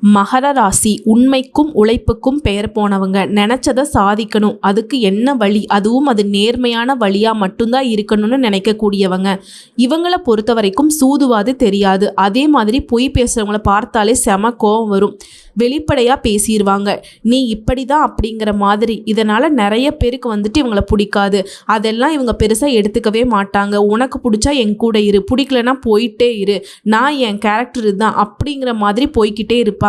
மகர ராசி உண்மைக்கும் உழைப்புக்கும் பெயர் போனவங்க. நினச்சதை சாதிக்கணும், அதுக்கு என்ன வழி, அதுவும் அது நேர்மையான வழியாக மட்டும்தான் இருக்கணும்னு நினைக்கக்கூடியவங்க. இவங்களை பொறுத்த வரைக்கும் சூதுவாது தெரியாது. அதே மாதிரி பொய் பேசுகிறவங்கள பார்த்தாலே செம கோவம் வரும். வெளிப்படையாக பேசிடுவாங்க, நீ இப்படி தான் அப்படிங்கிற மாதிரி. இதனால் நிறைய பேருக்கு வந்துட்டு இவங்களை பிடிக்காது. அதெல்லாம் இவங்க பெருசாக எடுத்துக்கவே மாட்டாங்க. உனக்கு பிடிச்சா என் கூட இரு, பிடிக்கலனா போயிட்டே இரு, நான் என் கேரக்டர் இதுதான் அப்படிங்கிற மாதிரி போய்கிட்டே இருப்பாங்க.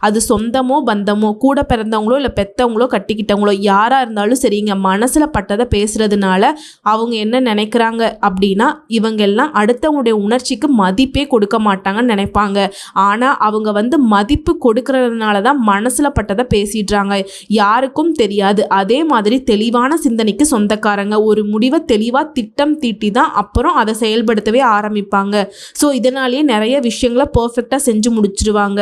அது சொந்தமோ பந்தமோ, கூட பிறந்தவங்களோ இல்லை பெற்றவங்களோ கட்டிக்கிட்டவங்களோ யாராக இருந்தாலும் சரிங்க, மனசில் பட்டதை பேசுகிறதுனால அவங்க என்ன நினைக்கிறாங்க அப்படின்னா, இவங்க எல்லாம் அடுத்தவங்களுடைய உணர்ச்சிக்கு மதிப்பே கொடுக்க மாட்டாங்கன்னு நினைப்பாங்க. ஆனால் அவங்க மதிப்பு கொடுக்கறதுனால தான் மனசில் பட்டதை பேசிடுறாங்க, யாருக்கும் தெரியாது. அதே மாதிரி தெளிவான சிந்தனைக்கு சொந்தக்காரங்க. ஒரு முடிவை தெளிவாக திட்டம் தீட்டி தான் அப்புறம் அதை செயல்படுத்தவே ஆரம்பிப்பாங்க. ஸோ இதனாலேயே நிறைய விஷயங்களை பர்ஃபெக்டாக செஞ்சு முடிச்சிருவாங்க.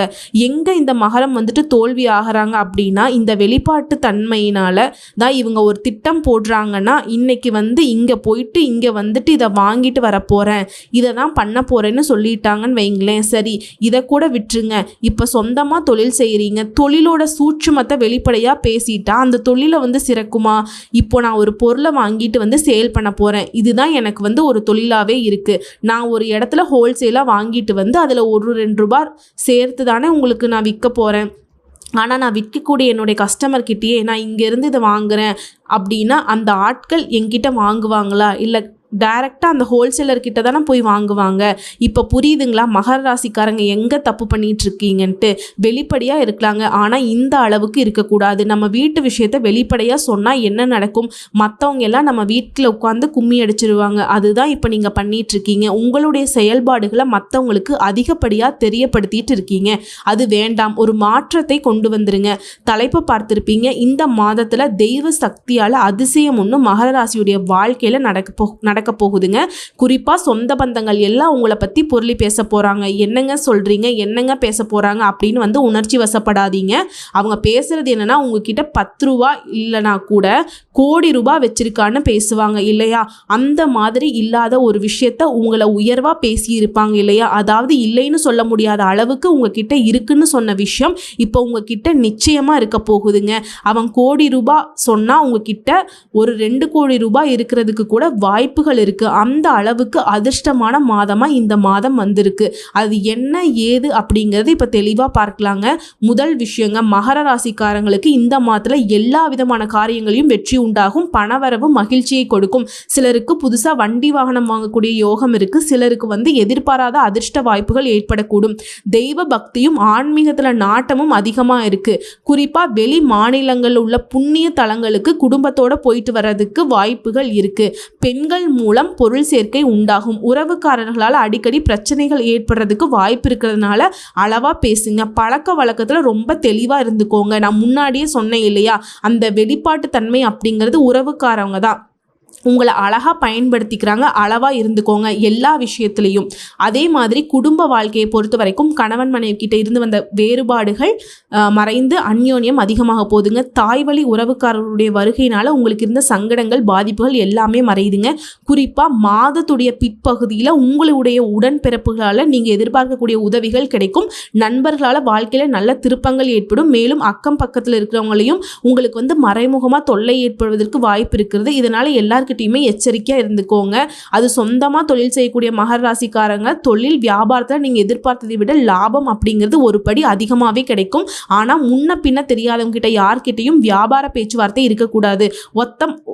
எங்கே இந்த மகரம் தோல்வி ஆகிறாங்க அப்படின்னா, இந்த வெளிப்பாட்டு தன்மையினால தான். இவங்க ஒரு திட்டம் போடுறாங்கன்னா, இன்னைக்கு இங்கே போயிட்டு இங்கே இதை வாங்கிட்டு வர போகிறேன், இதை தான் பண்ண போகிறேன்னு சொல்லிட்டாங்கன்னு வைங்களேன். சரி, இதை கூட விட்டுருங்க. இப்போ சொந்தமாக தொழில் செய்கிறீங்க, தொழிலோட சூட்சுமத்தை வெளிப்படையாக பேசிட்டா அந்த தொழிலை சிறக்குமா? இப்போ நான் ஒரு பொருளை வாங்கிட்டு சேல் பண்ண போகிறேன், இதுதான் எனக்கு ஒரு தொழிலாகவே இருக்குது. நான் ஒரு இடத்துல ஹோல்சேலாக வாங்கிட்டு அதில் ஒரு 2 ரூபாய் சேர்த்து தானே உங்களுக்கு நான் விற்க போகிறேன். ஆனால் நான் விற்கக்கூடிய என்னுடைய கஸ்டமர்கிட்டயே நான் இங்கேருந்து இதை வாங்குகிறேன் அப்படின்னா அந்த ஆட்கள் என்கிட்ட வாங்குவாங்களா? இல்லை டைரெக்டாக அந்த ஹோல்சேலர்கிட்ட தானே போய் வாங்குவாங்க. இப்போ புரியுதுங்களா மகர ராசிக்காரங்க எங்கே தப்பு பண்ணிகிட்ருக்கீங்கன்ட்டு? வெளிப்படையாக இருக்கலாங்க, ஆனால் இந்த அளவுக்கு இருக்கக்கூடாது. நம்ம வீட்டு விஷயத்தை வெளிப்படையாக சொன்னால் என்ன நடக்கும்? மற்றவங்க எல்லாம் நம்ம வீட்டில் உட்காந்து கும்மி அடிச்சிருவாங்க. அதுதான் இப்போ நீங்கள் பண்ணிகிட்ருக்கீங்க. உங்களுடைய செயல்பாடுகளை மற்றவங்களுக்கு அதிகப்படியாக தெரியப்படுத்திட்டு இருக்கீங்க. அது வேண்டாம். ஒரு மாற்றத்தை கொண்டு வந்துருங்க. தலைப்பை பார்த்துருப்பீங்க. இந்த மாதத்தில் தெய்வ சக்தியால் அதிசயம் ஒன்று மகர ராசியுடைய வாழ்க்கையில் நடக்க போகுதுங்க. குறிப்பா சொந்த பந்தங்கள் எல்லாம் உங்களை பத்தி பொருளி பேச போறாங்க. என்னங்க சொல்றீங்க, என்னங்க பேச போறாங்க அப்படின்னு உணர்ச்சி வசப்படாதீங்க. அவங்க பேசுறது என்னன்னா, உங்ககிட்ட 10 ரூபாய் இல்லைனா கூட கோடி ரூபாய் வச்சிருக்கான்னு பேசுவாங்க இல்லையா? அந்த மாதிரி இல்லாத ஒரு விஷயத்த உங்களை உயர்வா பேசி இருப்பாங்க இல்லையா? அதாவது இல்லைன்னு சொல்ல முடியாத அளவுக்கு உங்ககிட்ட இருக்குன்னு சொன்ன விஷயம் இப்போ உங்ககிட்ட நிச்சயமா இருக்க போகுதுங்க. அவன் கோடி ரூபாய் சொன்னா உங்ககிட்ட ஒரு 2 கோடி ரூபாய் இருக்கிறதுக்கு கூட வாய்ப்புகள் இருக்கு. அந்த அளவுக்கு அதிர்ஷ்டமான மாதமா இந்த மாதம் வந்திருக்கு. அது என்ன ஏது அப்படிங்கிறது இப்ப தெளிவா பார்க்கலாங்க. முதல் விஷயங்க, மகர ராசிக்காரங்களுக்கு இந்த மாதத்துல எல்லா விதமான காரியங்களையும் வெற்றி உண்டாகும். பணவரவு மகிழ்ச்சியை கொடுக்கும். சிலருக்கு புதுசா வண்டி வாகனம் வாங்கக்கூடிய யோகம் இருக்கு. சிலருக்கு எதிர்பாராத அதிர்ஷ்ட வாய்ப்புகள் ஏற்படக்கூடும். தெய்வ பக்தியும் ஆன்மீகத்துல நாட்டமும் அதிகமா இருக்கு. குறிப்பா வெளி மாநிலங்களில் உள்ள புண்ணிய தலங்களுக்கு குடும்பத்தோட போயிட்டு வர்றதுக்கு வாய்ப்புகள் இருக்கு. பெண்கள் மூலம் பொருள் சேர்க்கை உண்டாகும். உறவுக்காரர்களால் அடிக்கடி பிரச்சனைகள் ஏற்படுறதுக்கு வாய்ப்பு இருக்கிறதுனால அளவா பேசுங்க. பழக்க வழக்கத்துல ரொம்ப தெளிவா இருந்துக்கோங்க. நான் முன்னாடியே சொன்னேன் இல்லையா, அந்த வெளிப்பாட்டு தன்மை அப்படிங்கிறது உறவுக்காரவங்க தான் உங்களை அழகாக பயன்படுத்திக்கிறாங்க. அளவாக இருந்துக்கோங்க எல்லா விஷயத்துலையும். அதே மாதிரி குடும்ப வாழ்க்கையை பொறுத்த வரைக்கும் கணவன் மனைவி கிட்ட இருந்து வந்த வேறுபாடுகள் மறைந்து அந்யோன்யம் அதிகமாக போகுதுங்க. தாய் வழி உறவுக்காரர்களுடைய வருகையினால் உங்களுக்கு இருந்த சங்கடங்கள் பாதிப்புகள் எல்லாமே மறையுதுங்க. குறிப்பாக மாதத்துடைய பிற்பகுதியில் உங்களுடைய உடன்பிறப்புகளால் நீங்கள் எதிர்பார்க்கக்கூடிய உதவிகள் கிடைக்கும். நண்பர்களால் வாழ்க்கையில் நல்ல திருப்பங்கள் ஏற்படும். மேலும் அக்கம் பக்கத்தில் இருக்கிறவங்களையும் உங்களுக்கு மறைமுகமாக தொல்லை ஏற்படுவதற்கு வாய்ப்பு இருக்கிறது. இதனால் எல்லாருக்கிட்டையுமே எச்சரிக்கையாக இருந்துக்கோங்க. அது சொந்தமாக தொழில் செய்யக்கூடிய மகர ராசிக்காரங்க தொழில் வியாபாரத்தில் நீங்கள் எதிர்பார்த்ததை விட லாபம் அப்படிங்கிறது ஒரு படி அதிகமாகவே கிடைக்கும். ஆனால் முன்ன பின்ன தெரியாதவங்க கிட்ட யார்கிட்டையும் வியாபார பேச்சுவார்த்தை இருக்கக்கூடாது.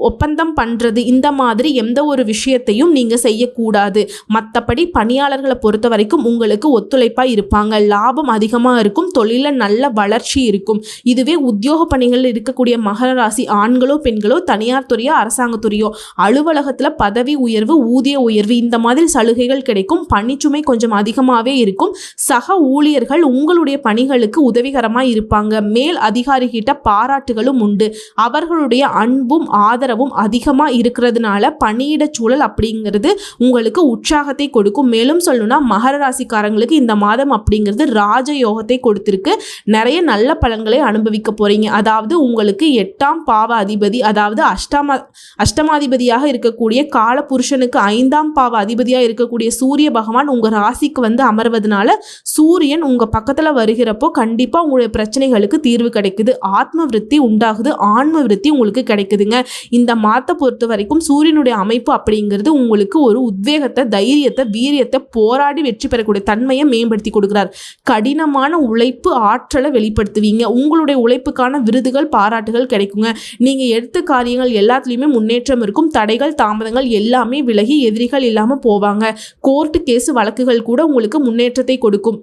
ஒப்பந்தம் பண்ணுறது இந்த மாதிரி எந்த ஒரு விஷயத்தையும் நீங்கள் செய்யக்கூடாது. மற்றபடி பணியாளர்களை பொறுத்த வரைக்கும் உங்களுக்கு ஒத்துழைப்பாக இருப்பாங்க. லாபம் அதிகமாக இருக்கும். தொழிலில் நல்ல வளர்ச்சி இருக்கும். இதுவே உத்தியோக பணிகளில் இருக்கக்கூடிய மகர ராசி ஆண்களோ பெண்களோ, தனியார் துறையோ அரசாங்கத்துறையோ, அலுவலகத்தில் பதவி உயர்வு, ஊதிய உயர்வு இந்த மாதிரி சலுகைகள் கிடைக்கும். பணிச்சுமை கொஞ்சம் அதிகமாகவே இருக்கும். சக ஊழியர்கள் உங்களுடைய பணிகளுக்கு உதவிகரமாக இருப்பாங்க. மேல் அதிகாரிகிட்ட பாராட்டுகளும் உண்டு. அவர்களுடைய அன்பும் ஆதரவும் அதிகமாக இருக்கிறதுனால பணியிட சூழல் அப்படிங்கிறது உங்களுக்கு உற்சாகத்தை கொடுக்கும். மேலும் சொல்லணும்னா மகர ராசிக்காரங்களுக்கு இந்த மாதம் அப்படிங்கிறது ராஜயோகத்தை கொடுத்திருக்கு. நிறைய நல்ல பலன்களை அனுபவிக்க போறீங்க. அதாவது உங்களுக்கு 8ஆம் பாவ அதிபதி, அதாவது அஷ்டமாதிபதி அதிபதியாக இருக்கக்கூடிய காலபுருஷனுக்கு 5ஆம் பாவ அதிபதியாக இருக்கக்கூடிய சூரிய பகவான் உங்கள் ராசிக்கு வந்து அமர்வதனால சூரியன் உங்கள் பக்கத்தில் வருகிறப்போ கண்டிப்பாக உங்களுடைய பிரச்சனைகளுக்கு தீர்வு கிடைக்குது, ஆத்ம விருத்தி உண்டாகுது, ஆன்ம விருத்தி உங்களுக்கு கிடைக்குதுங்க. இந்த மாதத்தை பொறுத்த வரைக்கும் சூரியனுடைய அமைப்பு அப்படிங்கிறது உங்களுக்கு ஒரு உத்வேகத்தை, தைரியத்தை, வீரியத்தை, போராடி வெற்றி பெறக்கூடிய தன்மையை மேம்படுத்தி கொடுக்குறார். கடினமான உழைப்பு ஆற்றலை வெளிப்படுத்துவீங்க. உங்களுடைய உழைப்புக்கான விருதுகள், பாராட்டுகள் கிடைக்குங்க. நீங்கள் எடுத்த காரியங்கள் எல்லாத்துலேயுமே முன்னேற்றம் இருக்கும். தடைகள், தாமதங்கள் எல்லாமே விலகி எதிரிகள் இல்லாமல் போவாங்க. கோர்ட்டு கேஸ் வழக்குகள் கூட உங்களுக்கு முன்னேற்றத்தை கொடுக்கும்.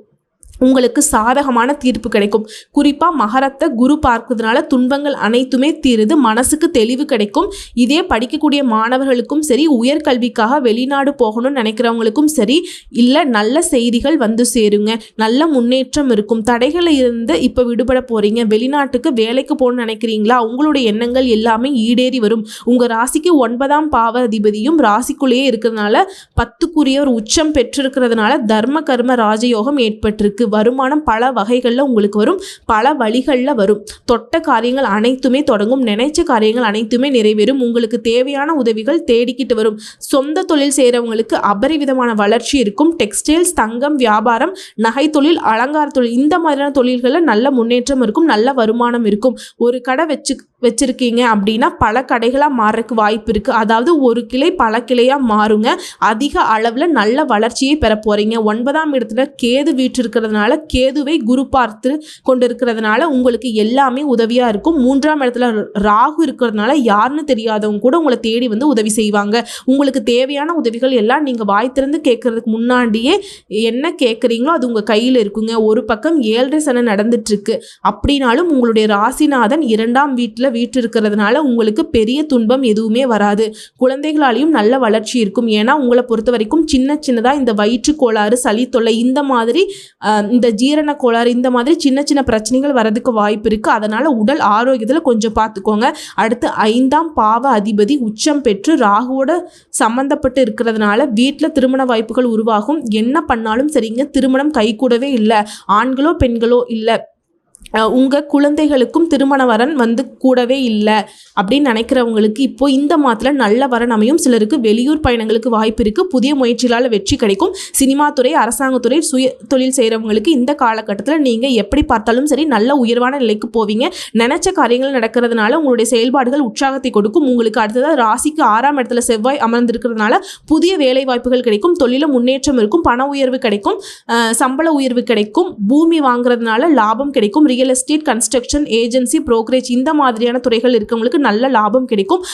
உங்களுக்கு சாதகமான தீர்ப்பு கிடைக்கும். குறிப்பாக மகரத்தை குரு பார்க்கிறதுனால துன்பங்கள் அனைத்துமே தீருது, மனசுக்கு தெளிவு கிடைக்கும். இதே படிக்கக்கூடிய மாணவர்களுக்கும் சரி, உயர்கல்விக்காக வெளிநாடு போகணும்னு நினைக்கிறவங்களுக்கும் சரி, இல்லை நல்ல செய்திகள் வந்து சேருங்க, நல்ல முன்னேற்றம் இருக்கும். தடைகளை இருந்து இப்போ விடுபட போகிறீங்க. வெளிநாட்டுக்கு வேலைக்கு போகணும்னு நினைக்கிறீங்களா? உங்களுடைய எண்ணங்கள் எல்லாமே ஈடேறி வரும். உங்கள் ராசிக்கு 9ஆம் பாவ அதிபதியும் ராசிக்குள்ளேயே இருக்கிறதுனால 10க்குரிய ஒரு உச்சம் பெற்றிருக்கிறதுனால தர்ம கர்ம ராஜயோகம் ஏற்பட்டிருக்கு. வருமானம் பல வகைகளில் உங்களுக்கு வரும், பல வழிகளில் வரும். தொட்ட காரியங்கள் அனைத்துமே தொடங்கும், நினைச்ச காரியங்கள் அனைத்துமே நிறைவேறும். உங்களுக்கு தேவையான உதவிகள் தேடிக்கிட்டு வரும். சொந்த தொழில் செய்கிறவங்களுக்கு அபரிவிதமான வளர்ச்சி இருக்கும். டெக்ஸ்டைல்ஸ், தங்கம் வியாபாரம், நகை தொழில், அலங்கார தொழில், இந்த மாதிரியான தொழில்களில் நல்ல முன்னேற்றம் இருக்கும், நல்ல வருமானம் இருக்கும். ஒரு கடை வச்சிருக்கீங்க அப்படின்னா பல கடைகளாக மாறக்கு வாய்ப்பு இருக்குது. அதாவது ஒரு கிளை பல கிளையாக மாறுங்க. அதிக அளவில் நல்ல வளர்ச்சியை பெற போகிறீங்க. 9ஆம் இடத்துல கேது வீற்றிருக்கிறதுனால, கேதுவை குரு பார்த்து கொண்டிருக்கிறதுனால உங்களுக்கு எல்லாமே உதவியாக இருக்கும். 3ஆம் இடத்துல ராகு இருக்கிறதுனால யாருன்னு தெரியாதவங்க கூட உங்களை தேடி வந்து உதவி செய்வாங்க. உங்களுக்கு தேவையான உதவிகள் எல்லாம் நீங்கள் வாய் திறந்து கேட்கறதுக்கு முன்னாடியே என்ன கேட்குறீங்களோ அது உங்கள் கையில் இருக்குங்க. ஒரு பக்கம் 7.5 சனி நடந்துட்டுருக்கு அப்படின்னாலும் உங்களுடைய ராசிநாதன் 2ஆம் வீட்டில் வீற்றிருக்கிறதுனால உங்களுக்கு பெரிய துன்பம் எதுவுமே வராது. குழந்தைகளாலையும் நல்ல வளர்ச்சி இருக்கும். ஏன்னா உங்களை பொறுத்த வரைக்கும் சின்னதாக இந்த வயிற்று கோளாறு, சளி தொல்லை, இந்த மாதிரி இந்த ஜீரண கோளாறு, இந்த மாதிரி சின்ன பிரச்சனைகள் வரதுக்கு வாய்ப்பு இருக்குது. அதனால் உடல் ஆரோக்கியத்தில் கொஞ்சம் பார்த்துக்கோங்க. அடுத்து 5ஆம் பாவ அதிபதி உச்சம் பெற்று ராகுவோட சம்மந்தப்பட்டு இருக்கிறதுனால வீட்டில் திருமண வாய்ப்புகள் உருவாகும். என்ன பண்ணாலும் சரிங்க, திருமணம் கைகூடவே இல்லை. ஆண்களோ பெண்களோ இல்லை, உங்கள் குழந்தைகளுக்கும் திருமண வரன் வந்து கூடவே இல்லை அப்படின்னு நினைக்கிறவங்களுக்கு இப்போ இந்த மாதத்தில் நல்ல வரன் அமையும். சிலருக்கு வெளியூர் பயணங்களுக்கு வாய்ப்பு இருக்குது. புதிய முயற்சிகளால் வெற்றி கிடைக்கும். சினிமா துறை, அரசாங்கத்துறை, சுய தொழில் செய்கிறவங்களுக்கு இந்த காலகட்டத்தில் நீங்கள் எப்படி பார்த்தாலும் சரி நல்ல உயர்வான நிலைக்கு போவீங்க. நினைச்ச காரியங்கள் நடக்கிறதுனால உங்களுடைய செயல்பாடுகள் உற்சாகத்தை கொடுக்கும். உங்களுக்கு அடுத்ததாக ராசிக்கு 6ஆம் இடத்துல செவ்வாய் அமர்ந்திருக்கிறதுனால புதிய வேலை வாய்ப்புகள் கிடைக்கும். தொழில முன்னேற்றம் இருக்கும். பண உயர்வு கிடைக்கும். சம்பள உயர்வு கிடைக்கும். பூமி வாங்குறதுனால லாபம் கிடைக்கும். Real estate, construction, agency, brokerage, இந்த மாதிரியான துறைகள் இருக்கவங்களுக்கு நல்ல லாபம் கிடைக்கும்.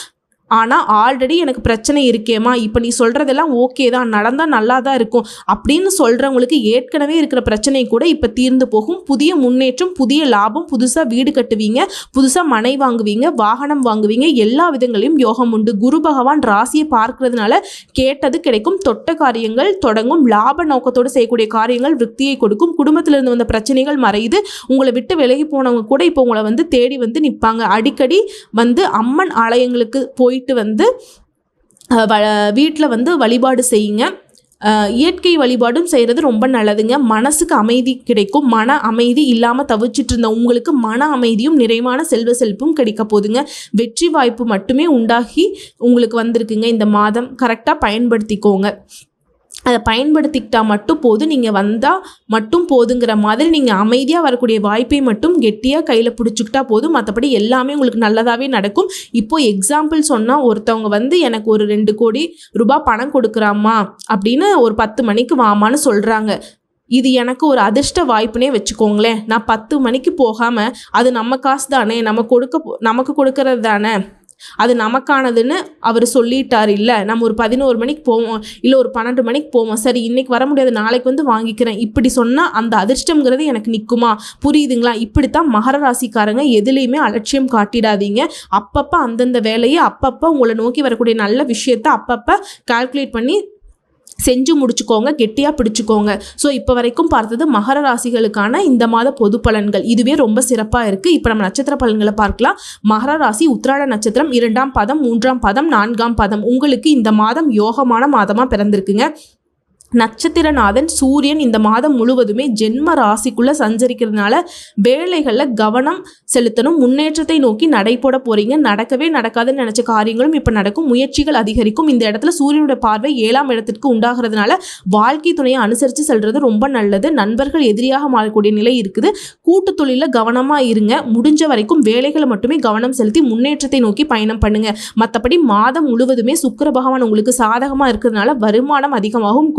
ஆனால் ஆல்ரெடி எனக்கு பிரச்சனை இருக்கேம்மா, இப்போ நீ சொல்கிறதெல்லாம் ஓகே தான், நடந்தால் நல்லா தான் இருக்கும் அப்படின்னு சொல்கிறவங்களுக்கு ஏற்கனவே இருக்கிற பிரச்சனை கூட இப்போ தீர்ந்து போகும். புதிய முன்னேற்றம், புதிய லாபம், புதுசாக வீடு கட்டுவீங்க, புதுசாக மனை வாங்குவீங்க, வாகனம் வாங்குவீங்க. எல்லா விதங்களையும் யோகம் உண்டு. குரு பகவான் ராசியை பார்க்கறதுனால கேட்டது கிடைக்கும். தொட்ட காரியங்கள் தொடங்கும். லாப நோக்கத்தோடு செய்யக்கூடிய காரியங்கள் விருத்தியை கொடுக்கும். குடும்பத்திலிருந்து வந்த பிரச்சனைகள் மறையுது. உங்களை விட்டு விலகி போனவங்க கூட இப்போ உங்களை வந்து தேடி வந்து நிற்பாங்க. அடிக்கடி வந்து அம்மன் ஆலயங்களுக்கு போயிட்டு வந்து வீட்டில் வந்து வழிபாடு செய்யுங்க. இயற்கை வழிபாடும் செய்கிறது ரொம்ப நல்லதுங்க. மனசுக்கு அமைதி கிடைக்கும். மன அமைதி இல்லாமல் தவிச்சிட்டு இருந்த உங்களுக்கு மன அமைதியும் நிறைவான செல்வ செழிப்பும் கிடைக்க போதுங்க. வெற்றி வாய்ப்பு மட்டுமே உண்டாகி உங்களுக்கு வந்திருக்குங்க. இந்த மாதம் கரெக்டாக பயன்படுத்திக்கோங்க. அதை பயன்படுத்திக்கிட்டால் மட்டும் போதும், நீங்கள் வந்தால் மட்டும் போதுங்கிற மாதிரி நீங்கள் அமைதியாக வரக்கூடிய வாய்ப்பை மட்டும் கெட்டியாக கையில் பிடிச்சிக்கிட்டா போதும். மற்றபடி எல்லாமே உங்களுக்கு நல்லதாகவே நடக்கும். இப்போது எக்ஸாம்பிள் சொன்னால், ஒருத்தவங்க வந்து எனக்கு ஒரு 2 கோடி ரூபாய் பணம் கொடுக்குறாம்மா அப்படின்னு ஒரு 10 மணிக்கு வாமான்னு சொல்கிறாங்க. இது எனக்கு ஒரு அதிர்ஷ்ட வாய்ப்புனே வச்சுக்கோங்களேன். நான் 10 மணிக்கு போகாமல் அது நம்ம காசு தானே, நமக்கு கொடுக்கறது தானே, அது நமக்கானதுன்னு அவர் சொல்லிட்டார். இல்லை நம்ம ஒரு 11 மணிக்கு போவோம், இல்லை ஒரு 12 மணிக்கு போவோம், சரி இன்னைக்கு வர முடியாது நாளைக்கு வந்து வாங்கிக்கிறேன், இப்படி சொன்னால் அந்த அதிர்ஷ்டங்கிறது எனக்கு நிற்குமா? புரியுதுங்களா? இப்படித்தான் மகர ராசிக்காரங்க எதுலேயுமே அலட்சியம் காட்டிடாதீங்க. அப்பப்போ அந்தந்த வேலையை, அப்பப்போ உங்களை நோக்கி வரக்கூடிய நல்ல விஷயத்தை அப்பப்போ கால்குலேட் பண்ணி செஞ்சு முடிச்சுக்கோங்க, கெட்டியாக பிடிச்சிக்கோங்க. ஸோ இப்போ வரைக்கும் பார்த்தது மகர ராசிகளுக்கான இந்த மாத பொது பலன்கள். இதுவே ரொம்ப சிறப்பாக இருக்குது. இப்போ நம்ம நட்சத்திர பலன்களை பார்க்கலாம். மகர ராசி உத்திராட நட்சத்திரம் 2ஆம் பாதம், 3ஆம் பாதம், 4ஆம் பாதம் உங்களுக்கு இந்த மாதம் யோகமான மாதமாக பிறந்திருக்குங்க. நட்சத்திரநாதன் சூரியன் இந்த மாதம் முழுவதுமே ஜென்ம ராசிக்குள்ளே சஞ்சரிக்கிறதுனால வேலைகளில் கவனம் செலுத்தணும். முன்னேற்றத்தை நோக்கி நடைபோட போகிறீங்க. நடக்கவே நடக்காதுன்னு நினச்ச காரியங்களும் இப்போ நடக்கும். முயற்சிகள் அதிகரிக்கும். இந்த இடத்துல சூரியனுடைய பார்வை 7ஆம் இடத்திற்கு உண்டாகிறதுனால வாழ்க்கை துணையை அனுசரித்து செல்வது ரொம்ப நல்லது. நண்பர்கள் எதிரியாக மாறக்கூடிய நிலை இருக்குது. கூட்டு தொழிலில் கவனமாக இருங்க. முடிஞ்ச வரைக்கும் வேலைகளை மட்டுமே கவனம் செலுத்தி முன்னேற்றத்தை நோக்கி பயணம் பண்ணுங்க. மற்றபடி மாதம் முழுவதுமே சுக்கிர பகவான் உங்களுக்கு சாதகமாக இருக்கிறதுனால வருமானம் அதிகமாகும்.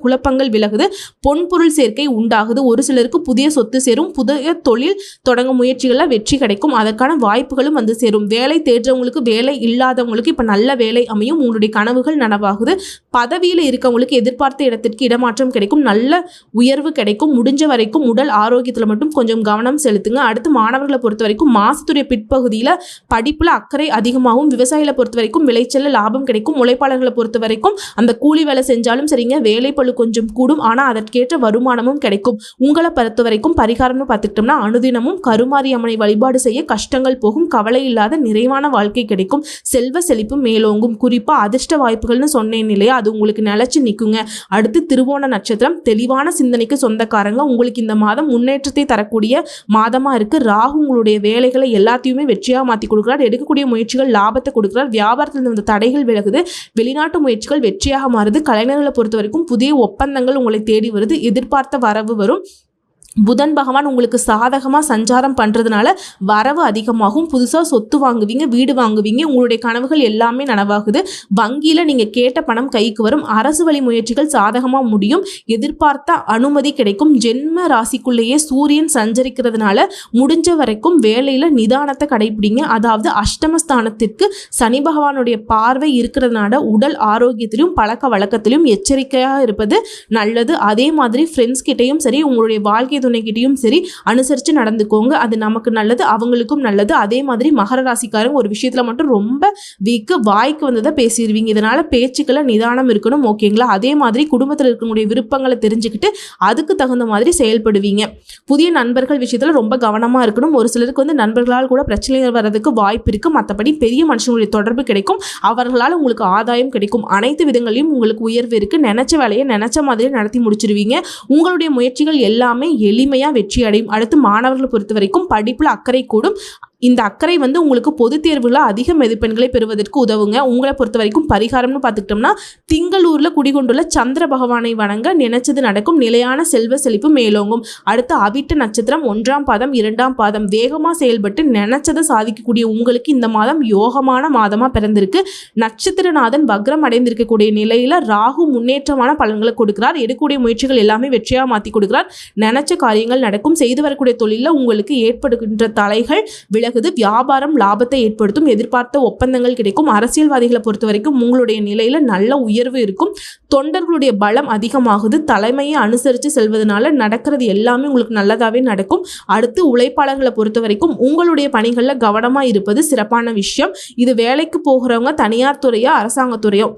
குழப்பங்கள் விலகுது. பொன்பொருள் சேர்க்கை உண்டாகுது. ஒரு சிலருக்கு புதிய சொத்து சேரும். புதிய தொழில் தொடங்கும் முயற்சிகளில் வெற்றி கிடைக்கும். அதற்கான வாய்ப்புகளும் வந்து சேரும். வேலை தேடுறவங்களுக்கு, வேலை இல்லாதவங்களுக்கு இப்போ நல்ல வேலை அமையும். உங்களுடைய கனவுகள் நனவாகுது. பதவியில் இருக்கவங்களுக்கு எதிர்பார்த்த இடத்திற்கு இடமாற்றம் கிடைக்கும். நல்ல உயர்வு கிடைக்கும். முடிஞ்ச வரைக்கும் உடல் ஆரோக்கியத்தில் மட்டும் கொஞ்சம் கவனம் செலுத்துங்க. அடுத்து மாணவர்களை பொறுத்த வரைக்கும் மாசத்துடைய பிற்பகுதியில் படிப்பில் அக்கறை அதிகமாகும். விவசாயிகளை பொறுத்த வரைக்கும் விளைச்சல் லாபம் கிடைக்கும். உழைப்பாளர்களை பொறுத்த வரைக்கும் அந்த கூலி வேலை செஞ்சாலும் சரிங்க, வேலைப்பளு கொஞ்சம் கூடும். ஆனால் அதற்கேற்ற வருமானமும் கிடைக்கும். உங்களை பொறுத்த வரைக்கும் பரிகாரம்னு பார்த்துக்கிட்டோம்னா அனுதினமும் கருமாரி அம்மனை வழிபாடு செய்ய கஷ்டங்கள் போகும். கவலை இல்லாத நிறைவான வாழ்க்கை கிடைக்கும். செல்வ செழிப்பு மேலோங்கும். குறிப்பாக அதிர்ஷ்ட வாய்ப்புகள்னு சொன்னேன் இல்லையா, அது உங்களுக்கு நிலைச்சு நிற்குங்க. அடுத்து திருவோண நட்சத்திரம். தெளிவான சிந்தனைக்கு சொந்தக்காரங்க. உங்களுக்கு இந்த மாதம் முன்னேற்றத்தை தரக்கூடிய மாதமாக இருக்குது. ராகு உங்களுடைய வேலைகளை எல்லாத்தையுமே வெற்றியாக மாற்றி கொடுக்குறார். எடுக்கக்கூடிய முயற்சிகள் லாபத்தை கொடுக்குறார். வியாபாரத்தில் இருந்த தடைகள் விலகுது. வெளிநாட்டு முயற்சிகள் வெற்றியாக மாறுது. கலைஞர்களை பொறுத்த வரைக்கும் புதிய ஒப்பந்தங்கள் உங்களை தேடி வருது. எதிர்பார்த்த வரவு வரும். புதன் பகவான் உங்களுக்கு சாதகமாக சஞ்சாரம் பண்ணுறதுனால வரவு அதிகமாகும். புதுசாக சொத்து வாங்குவீங்க, வீடு வாங்குவீங்க. உங்களுடைய கனவுகள் எல்லாமே நனவாகுது. வங்கியில் நீங்கள் கேட்ட பணம் கைக்கு வரும். அரசு வழி முயற்சிகள் சாதகமாக முடியும். எதிர்பார்த்த அனுமதி கிடைக்கும். ஜென்ம ராசிக்குள்ளேயே சூரியன் சஞ்சரிக்கிறதுனால முடிஞ்ச வரைக்கும் வேலையில் நிதானத்தை கடைபிடிங்க. அதாவது அஷ்டமஸ்தானத்திற்கு சனி பகவானுடைய பார்வை இருக்கிறதுனால உடல் ஆரோக்கியத்திலும் பழக்க வழக்கத்திலும் எச்சரிக்கையாக இருப்பது நல்லது. அதே மாதிரி ஃப்ரெண்ட்ஸ் கிட்டையும் சரி, உங்களுடைய வாழ்க்கை துணைக்கிட்டையும் சரி அனுசரித்து நடந்துக்கோங்க. அது நமக்கு நல்லது, அவங்களுக்கும் நல்லது. அதே மாதிரி மகர ராசிக்காரங்க ஒரு விஷயத்தில் மட்டும் ரொம்ப வீக்கு, வாய்க்கு வந்ததை பேசிடுவீங்க. இதனால் பேச்சுக்களை நிதானம் இருக்கணும். ஓகேங்களா? அதே மாதிரி குடும்பத்தில் இருக்கக்கூடிய விருப்பங்களை தெரிஞ்சுக்கிட்டு அதுக்கு தகுந்த மாதிரி செயல்படுவீங்க. புதிய நண்பர்கள் விஷயத்தில் ரொம்ப கவனமாக இருக்கணும். ஒரு சிலருக்கு வந்து நண்பர்களால் கூட பிரச்சனைகள் வர்றதுக்கு வாய்ப்பு இருக்குது. மற்றபடி பெரிய மனுஷங்களுடைய தொடர்பு கிடைக்கும். அவர்களால் உங்களுக்கு ஆதாயம் கிடைக்கும். அனைத்து விதங்களையும் உங்களுக்கு உயர்வு இருக்குது. நினைச்ச வேலையை நினைச்ச மாதிரி நடத்தி முடிச்சிருவீங்க. உங்களுடைய முயற்சிகள் எல்லாமே எளிமையாக வெற்றி அடையும். அடுத்து மாணவர்களை பொறுத்த வரைக்கும் படிப்பில் அக்கறை கூடும். இந்த அக்கறை வந்து உங்களுக்கு பொது தேர்வுல அதிக மதிப்பெண்களை பெறுவதற்கு உதவுங்க. உங்களை பொறுத்த வரைக்கும் பரிகாரம்னு பார்த்துக்கிட்டோம்னா திங்களூரில் குடிகொண்டுள்ள சந்திர பகவானை வணங்க நினைச்சது நடக்கும். நிலையான செல்வ செழிப்பு மேலோங்கும். அடுத்து அவிட்ட நட்சத்திரம் 1ஆம் பாதம் 2ஆம் பாதம். வேகமாக செயல்பட்டு நினைச்சதை சாதிக்கக்கூடிய உங்களுக்கு இந்த மாதம் யோகமான மாதமாக பிறந்திருக்கு. நட்சத்திரநாதன் வக்ரம் அடைந்திருக்கக்கூடிய நிலையில் ராகு முன்னேற்றமான பலன்களை கொடுக்கிறார். எடுக்கக்கூடிய முயற்சிகள் எல்லாமே வெற்றியாக மாற்றி கொடுக்கிறார். நினைச்ச காரியங்கள் நடக்கும். செய்து வரக்கூடிய தொழிலில் உங்களுக்கு ஏற்படுகின்ற தலைகள் விலகுது. வியாபாரம் லாபத்தை ஏற்படுத்தும். எதிர்பார்த்த ஒப்பந்தங்கள் கிடைக்கும். அரசியல்வாதிகளை பொறுத்த வரைக்கும் உங்களுடைய நிலையில நல்ல உயர்வு இருக்கும். தொண்டர்களுடைய பலம் அதிகமாகுது. தலைமையை அனுசரித்து செல்வதனால நடக்கிறது எல்லாமே உங்களுக்கு நல்லதாகவே நடக்கும். அடுத்து உழைப்பாளர்களை பொறுத்த வரைக்கும் உங்களுடைய பணிகளில் கவனமாக இருப்பது சிறப்பான விஷயம். இது வேலைக்கு போகிறவங்க தனியார் துறையோ அரசாங்கத்துறையோ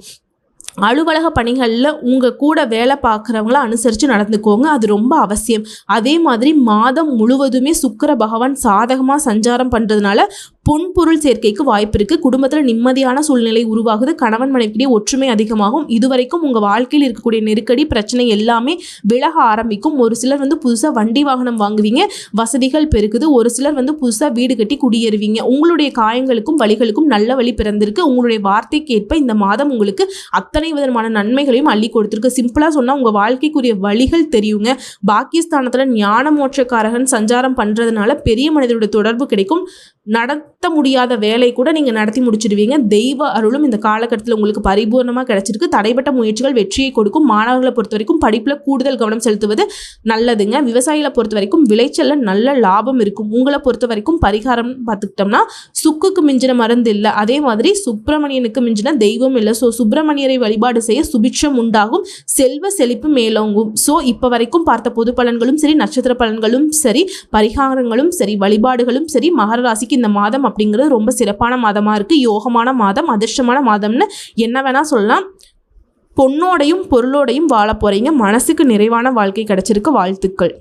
அலுவலக பணிகளில் உங்கள் கூட வேலை பார்க்குறவங்கள அனுசரித்து நடந்துக்கோங்க. அது ரொம்ப அவசியம். அதே மாதிரி மாதம் முழுவதுமே சுக்கிர பகவான் சாதகமாக சஞ்சாரம் பண்ணுறதுனால பொன்பொருள் சேர்க்கைக்கு வாய்ப்பு இருக்குது. குடும்பத்தில் நிம்மதியான சூழ்நிலை உருவாகுது. கணவன் மனைவிக்கிடையே ஒற்றுமை அதிகமாகும். இதுவரைக்கும் உங்கள் வாழ்க்கையில் இருக்கக்கூடிய நெருக்கடி பிரச்சனை எல்லாமே விலக ஆரம்பிக்கும். ஒரு சிலர் வந்து புதுசாக வண்டி வாகனம் வாங்குவீங்க, வசதிகள் பெருக்குது. ஒரு சிலர் வந்து புதுசாக வீடு கட்டி குடியேறுவீங்க. உங்களுடைய காயங்களுக்கும் வழிகளுக்கும் நல்ல வழி பிறந்திருக்கு. உங்களுடைய வார்த்தைக்கு ஏற்ப இந்த மாதம் உங்களுக்கு அத்தனை விதமான நன்மைகளையும் அள்ளி கொடுத்துருக்கு. சிம்பிளாக சொன்னால் உங்கள் வாழ்க்கைக்குரிய வழிகள் தெரியுங்க. பாக்கியஸ்தானத்தில் ஞான மோட்சக்காரகன் சஞ்சாரம் பண்ணுறதுனால பெரிய மனிதனுடைய தொடர்பு கிடைக்கும். நடத்த முடியாத வேலை கூட நீங்கள் நடத்தி முடிச்சிடுவீங்க. தெய்வ அருளும் இந்த காலகட்டத்தில் உங்களுக்கு பரிபூர்ணமாக கிடைச்சிருக்கு. தடைப்பட்ட முயற்சிகள் வெற்றியை கொடுக்கும். மாணவர்களை பொறுத்த வரைக்கும் படிப்பில் கூடுதல் கவனம் செலுத்துவது நல்லதுங்க. விவசாயிகளை பொறுத்த வரைக்கும் விளைச்சலில் நல்ல லாபம் இருக்கும். உங்களை பொறுத்த வரைக்கும் பரிகாரம் பார்த்துக்கிட்டோம்னா சுக்குக்கு மிஞ்சின மருந்து இல்லை, அதே மாதிரி சுப்பிரமணியனுக்கு மிஞ்சின தெய்வம் இல்லை. ஸோ சுப்பிரமணியரை வழிபாடு செய்ய சுபிட்சம் உண்டாகும். செல்வ செழிப்பு மேலோங்கும். ஸோ இப்போ வரைக்கும் பார்த்த பொது பலன்களும் சரி, நட்சத்திர பலன்களும் சரி, பரிகாரங்களும் சரி, வழிபாடுகளும் சரி, மகர ராசிக்கு இந்த மாதம் அப்படிங்கிறது ரொம்ப சிறப்பான மாதமாக இருக்குது. யோகமான மாதம், அதிர்ஷ்டமான மாதம்னு என்ன வேணால் சொல்லலாம். பொண்ணோடையும் பொருளோடையும் வாழ போகிறீங்க. மனசுக்கு நிறைவான வாழ்க்கை கிடைச்சிருக்கு. வாழ்த்துக்கள்.